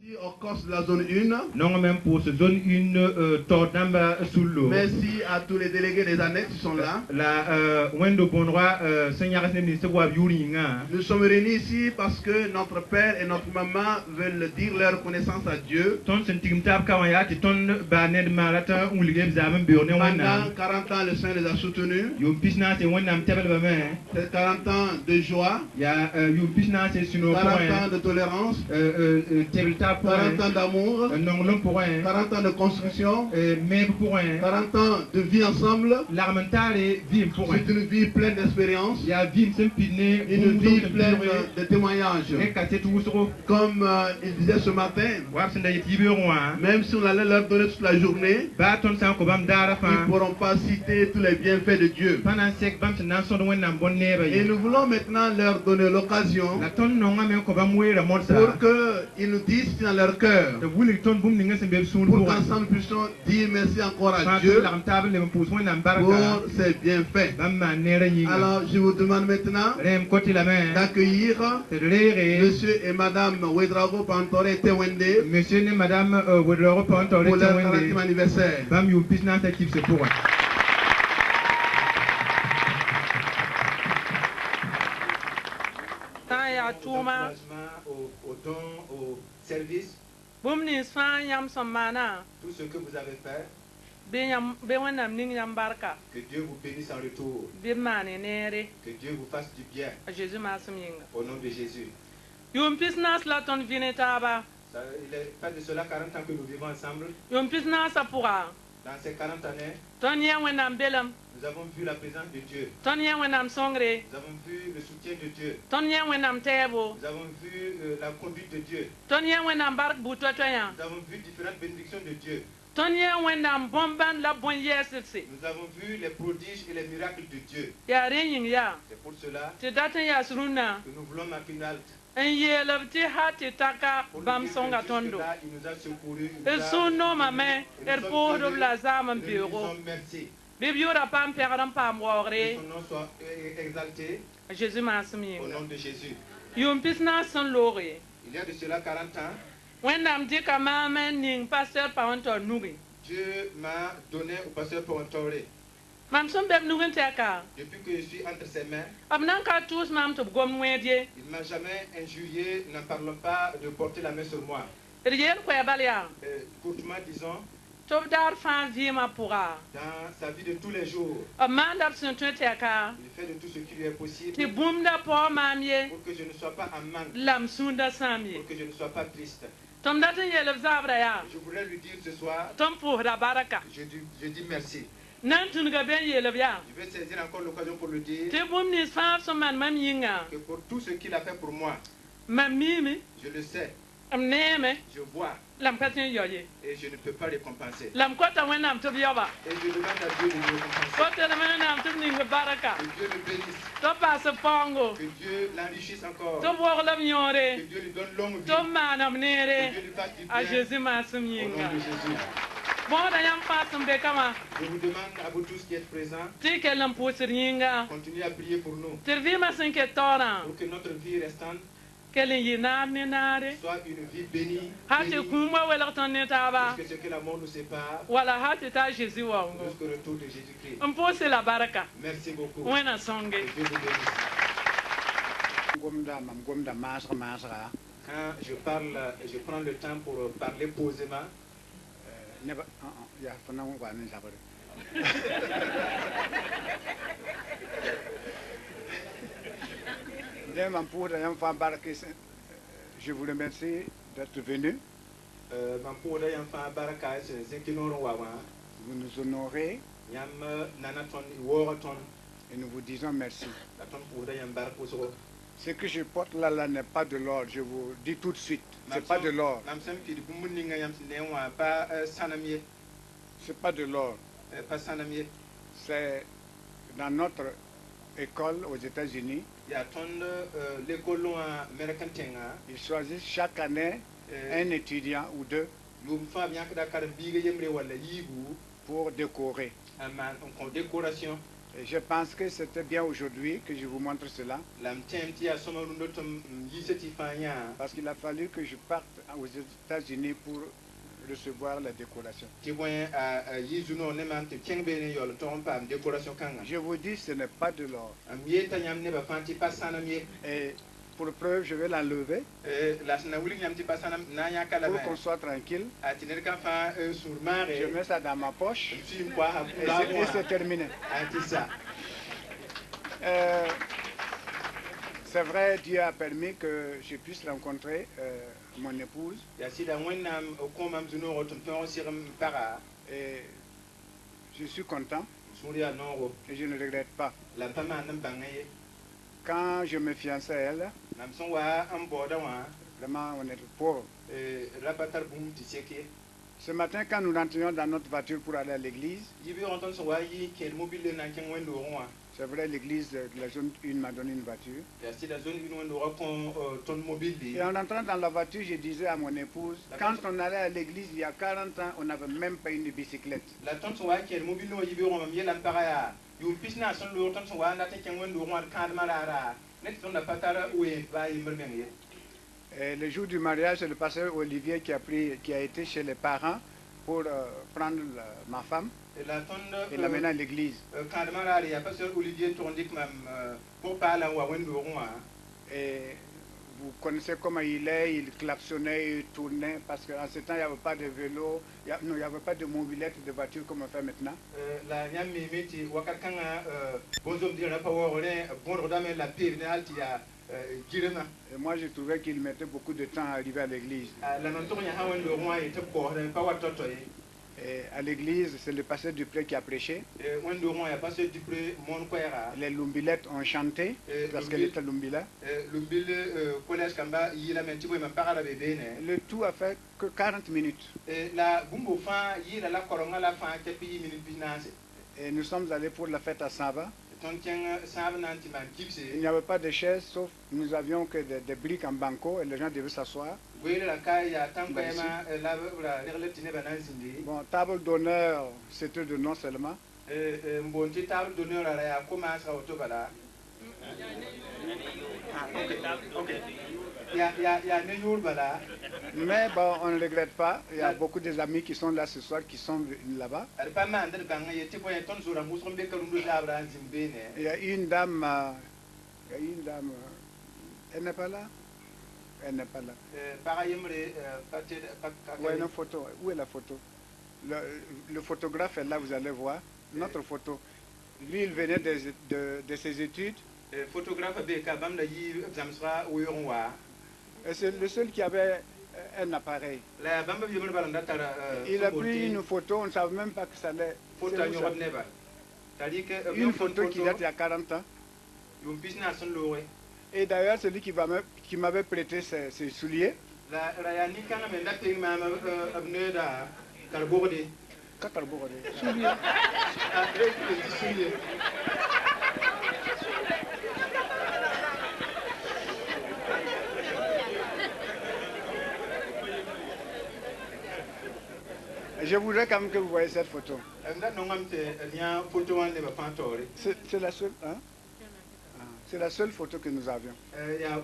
Au cours de la zone 1. Non, même pour ce zone 1, Tordamba sous l'eau. Merci à tous les délégués des annexes qui sont là. La Wendo Bonroy, Seigneur ministre Yuringa. Nous sommes réunis ici parce que notre père et notre maman veulent dire leur reconnaissance à Dieu. Pendant 40 ans, le Seigneur les a soutenus. 40 ans de joie. 40 ans de tolérance. 40 ans d'amour, 40 ans de construction, 40 ans de vie ensemble. C'est une vie pleine d'expérience, une vie pleine de témoignages. Comme il disait ce matin, même si on allait leur donner toute la journée, ils ne pourront pas citer tous les bienfaits de Dieu. Et nous voulons maintenant leur donner l'occasion pour qu'ils nous disent dans leur cœur, pour qu'ensemble puissions dire merci encore à Dieu pour ses bienfaits. Alors je vous demande maintenant d'accueillir monsieur et madame Wedrago Pantore Tewende pour leur 40e anniversaire. Au don, au service, tout ce que vous avez fait, que Dieu vous bénisse en retour, que Dieu vous fasse du bien, au nom de Jésus. Il est pas de cela 40 ans que nous vivons ensemble. Dans ces 40 années, nous avons vu la présence de Dieu. Nous avons vu le soutien de Dieu. Nous avons vu la conduite de Dieu. Nous avons vu différentes bénédictions de Dieu. Nous avons vu les prodiges et les miracles de Dieu. C'est pour cela que nous voulons marquer une halte. Pour nous dire que là, il nous a secourus. Nous disons merci. Que son nom soit exalté au nom de Jésus. Il y a de cela 40 ans, Dieu m'a donné au pasteur Pantore. Depuis que je suis entre ses mains, il ne m'a jamais injurié, n'en parlons pas de porter la main sur moi. Courtement disons, dans sa vie de tous les jours, il fait de tout ce qui lui est possible pour que je ne sois pas en manque, pour que je ne sois pas triste. Je voudrais lui dire ce soir, je dis merci. Je vais saisir encore l'occasion pour le dire que pour tout ce qu'il a fait pour moi, je le sais, je vois, et je ne peux pas récompenser. Et je demande à Dieu de me récompenser. Que Dieu le bénisse. Que Dieu l'enrichisse encore. Que Dieu lui donne longue vie. Que Dieu lui fasse du bien. Au nom de Jésus. Je vous demande à vous tous qui êtes présents, continuez à prier pour nous. Pour que notre vie restante soit une vie bénie. Parce que ce que l'amour nous sépare, jusqu'au retour de Jésus-Christ. Merci beaucoup. Que Dieu vous bénisse. Quand je parle, je prends le temps pour parler posément. Je vous remercie d'être venu. Vous nous honorez et nous vous disons merci. Ce que je porte là n'est pas de l'or, je vous dis tout de suite. C'est pas de l'or. C'est pas de l'or. C'est dans notre école aux États-Unis. Ils choisissent chaque année un étudiant ou deux pour décorer. Et je pense que c'était bien aujourd'hui que je vous montre cela. Parce qu'il a fallu que je parte aux États-Unis pour recevoir la décoration. Je vous dis, ce n'est pas de l'or. Et pour preuve, je vais l'enlever pour qu'on soit tranquille. Je mets ça dans ma poche et c'est terminé. C'est vrai, Dieu a permis que je puisse rencontrer mon épouse. Et je suis content et je ne regrette pas. Quand je me fiançais à elle, vraiment on était pauvres. Ce matin, quand nous rentrions dans notre voiture pour aller à l'église, c'est vrai, l'église de la zone 1 m'a donné une voiture. Et en rentrant dans la voiture, je disais à mon épouse, quand on allait à l'église il y a 40 ans, on n'avait même pas une bicyclette. Et le jour du mariage, c'est le pasteur Olivier qui a été chez les parents pour prendre ma femme et l'amener à l'église. Et vous connaissez comment il est, il klaxonnait, il tournait, parce qu'en ce temps, il n'y avait pas de vélo, il n'y avait pas de mobilette, de voiture comme on fait maintenant. Et moi, je trouvais qu'il mettait beaucoup de temps à arriver à l'église. Et à l'église, c'est le pasteur Dupré qui a prêché. Les lumbilettes ont chanté, parce qu'elle était lumbila. Le tout a fait que 40 minutes. Et nous sommes allés pour la fête à Sava. Il n'y avait pas de chaises, sauf nous avions que des briques en banco et les gens devaient s'asseoir. Bon, table d'honneur, c'était de nom seulement. Mais bon, on ne regrette pas. Il y a beaucoup des amis qui sont là ce soir, qui sont là-bas. Il y a une dame, elle n'est pas là. Elle n'est pas là. Où est la photo? Où est la photo? Le photographe est là, vous allez voir. Notre photo. Lui, il venait de ses études. Et c'est le seul qui avait un appareil. Il a pris une photo, on ne savait même pas que ça allait. Une photo qui date il y a 40 ans. Et d'ailleurs, celui qui m'avait prêté ses souliers. Souliers. Je voudrais quand même que vous voyez cette photo. C'est la seule, hein? C'est la seule photo que nous avions. Et à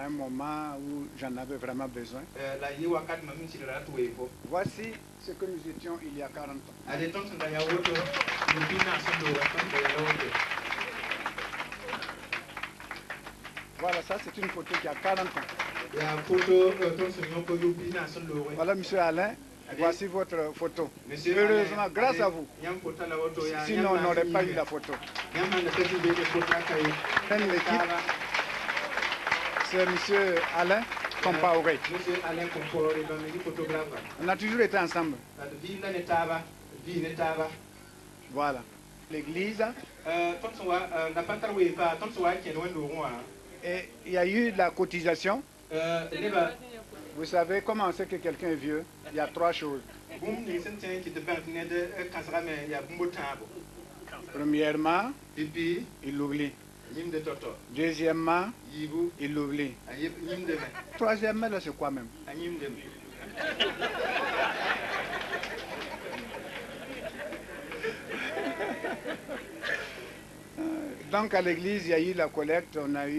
un moment où j'en avais vraiment besoin. Voici ce que nous étions il y a 40 ans. Voilà, ça c'est une photo qui a 40 ans. Voilà, monsieur Alain, voici votre photo. Heureusement, grâce à vous. Sinon, on n'aurait pas eu la photo. C'est monsieur Alain Compaoré. On a toujours été ensemble. Voilà. L'église. Et il y a eu la cotisation. Vous savez comment on sait que quelqu'un est vieux? Il y a 3 choses. Premièrement, il l'oublie. Deuxièmement, il l'oublie. Troisièmement, c'est quoi même? Donc à l'église, il y a eu la collecte, on a eu